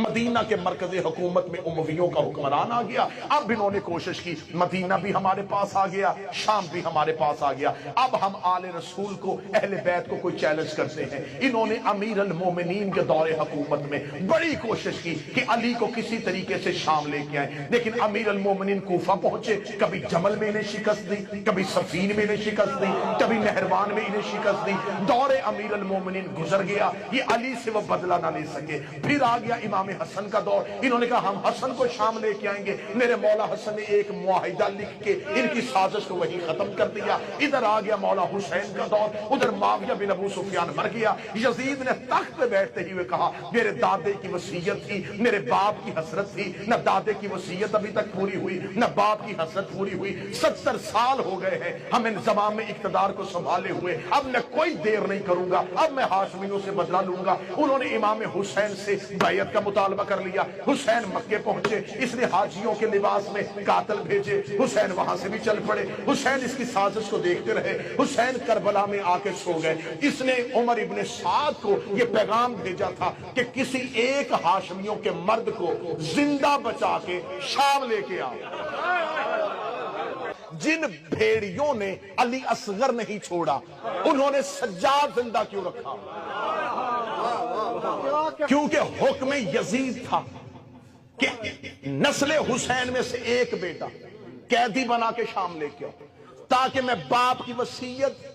مدینہ کے مرکز حکومت میں امویوں کا حکمران آ گیا. اب انہوں نے کوشش کی مدینہ بھی ہمارے پاس آ گیا, شام بھی ہمارے پاس آ گیا, اب ہم آل رسول کو, اہل بیت کو کوئی چیلنج کرتے ہیں. انہوں نے امیر المومنین کے دور حکومت میں بڑی کوشش کی کہ علی کو کسی طریقے سے شام لے کے آئیں, لیکن امیر المومنین کوفہ پہنچے, کبھی جمل میں انہیں شکست دی, کبھی صفین میں انہیں شکست دی, کبھی نہروان میں انہیں شکست دی. دور امیر المومنین گزر گیا, یہ علی سے وہ بدلہ نہ لے سکے. پھر آ گیا امام حسن کا دور, انہوں نے کہا ہم حسن کو شام لے کے آئیں گے. میرے مولا حسن نے ایک معاہدہ لکھ کے ان کی سازش کو وہی ختم کر دیا. ادھر آ گیا مولا حسین کا دور, ادھر معاویہ بن ابو سفیان مر گیا. یزید نے تخت پہ بیٹھتے ہی کہا میرے دادے کی وصیت تھی, میرے باپ کی حسرت تھی, نہ دادے کی وصیت ابھی تک پوری ہوئی, نہ باپ کی حسرت پوری ہوئی. 70 سال ہو گئے ہیں ہم انضمام میں اقتدار کو سنبھالے ہوئے, اب میں کوئی دیر نہیں کروں گا, اب میں ہاشمیوں سے بدلہ لوں گا. انہوں نے امام حسین سے بیعت کا مطالبہ کر لیا. حسین مکے پہنچے, اس نے حاجیوں کے لباس میں قاتل بھیجے, حسین وہاں سے بھی چل پڑے. حسین اس کی سازش کو دیکھتے رہے. حسین کربلا میں آ کے سو گئے. اس نے عمر ابن سعد کو یہ پیغام بھیجا تھا کہ کسی ایک ہاشمیوں کے مرد کو زندہ بچا کے شام لے کے آؤ. جن بھیڑیوں نے علی اصغر نہیں چھوڑا, انہوں نے سجاد زندہ کیوں رکھا؟ کیونکہ حکم یزید تھا کہ نسل حسین میں سے ایک بیٹا قیدی بنا کے شام لے کے آؤ, تاکہ میں باپ کی وصیت,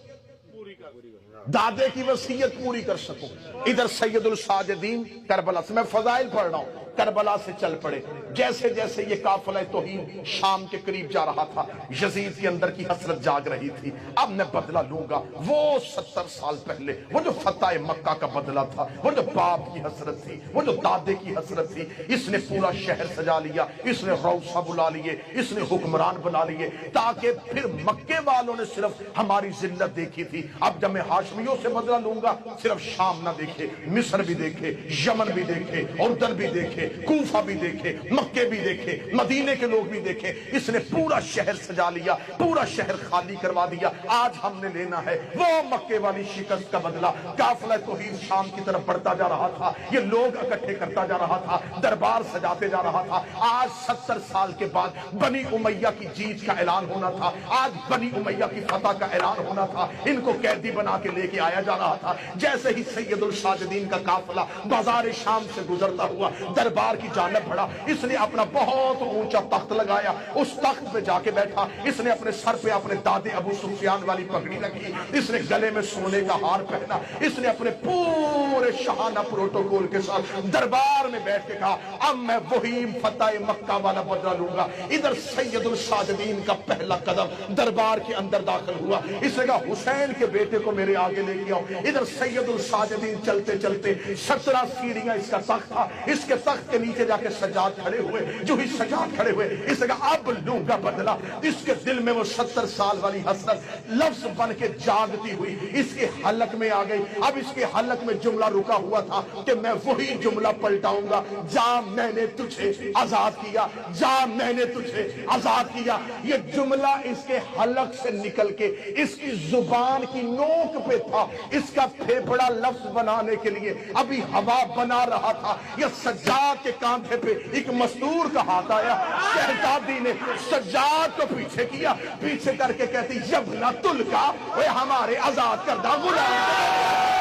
دادے کی وصیت پوری کر سکوں. ادھر سید الساجدین کربلا سے, میں فضائل پڑھ رہا ہوں, کربلا سے چل پڑے. جیسے جیسے یہ قافلہ توہین شام کے قریب جا رہا تھا, یزید کے اندر کی حسرت جاگ رہی تھی. اب میں بدلہ لوں گا. وہ 70 سال پہلے وہ جو فتح مکہ کا بدلہ تھا, وہ جو باپ کی حسرت تھی, وہ جو دادے کی حسرت تھی, اس نے پورا شہر سجا لیا, اس نے روثہ بلا لیے, اس نے حکمران بنا لیے, تاکہ پھر مکے والوں نے صرف ہماری ذلت دیکھی تھی. اب جب میں ہاشمیوں سے بدلہ لوں گا, صرف شام نہ دیکھے, مصر بھی دیکھے, یمن بھی دیکھے, اردن بھی دیکھے, کوفہ بھی دیکھے, مکے بھی دیکھے, مدینے کے لوگ بھی دیکھے. اس نے پورا شہر سجا لیا, پورا شہر خالی کروا دیا. آج ہم نے لینا ہے وہ مکے والی شکست کا بدلہ. قافلہ توحید شام کی طرف بڑھتا جا رہا تھا, یہ لوگ اکٹھے کرتا جا رہا تھا, دربار سجاتے جا رہا تھا. آج 70 سال کے بعد بنی امیہ کی جیت کا اعلان ہونا تھا, آج بنی امیہ کی فتح کا اعلان ہونا تھا. ان کو قیدی بنا کے لے کے آیا جا رہا تھا. جیسے ہی سید الساجدین کا قافلہ بازار شام سے گزرتا ہوا دربار کی جانب بڑھا, اس نے اپنا بہت اونچا تخت لگایا, اس تخت پہ جا کے بیٹھا. اس نے اپنے سر پہ اپنے دادے ابو سفیان والی پگڑی رکھی, اس نے گلے میں سونے کا ہار پہنا, اس نے اپنے پورے شاہانہ پروٹوکول کے ساتھ دربار میں بیٹھ کے کہا اب میں وہی فتح مکہ والا بدلہ لوں گا. ادھر سید الساجدین کا پہلا قدم دربار کے اندر داخل ہوا, اس نے کہا حسین کے بیٹے کو میرے آگے لے کے آؤ. ادھر سید الساجدین چلتے چلتے 17 سیڑھیاں اس کا تخت تھا, اس کے تخت کے نیچے جا کے سجاد کھڑے ہوئے. جو ہی سجاد کھڑے ہوئے, اس نے کہا اب لوں گا بدلہ. اس کے دل میں وہ 70 سال والی حسرت لفظ بن کے جاگتی ہوئی اس کے حلق میں آ گئی. اب اس کے حلق میں جملہ رکا ہوا تھا کہ میں وہی جملہ پلٹاؤں گا, جا میں نے تجھے آزاد کیا, جا میں نے تجھے آزاد کیا. یہ جملہ اس کے حلق سے نکل کے اس کی زبان کی نوک پہ تھا. اس کا پھیپڑا لفظ بنانے کے لیے ابھی ہوا بنا رہا تھا. یہ سجاد کے کاندھے پہ ایک مستور کا ہاتھ آیا. شہزادی نے سجاد کو پیچھے کیا, پیچھے کر کے کہتی یبنا تلکا, وہ ہمارے آزاد کردہ غلام.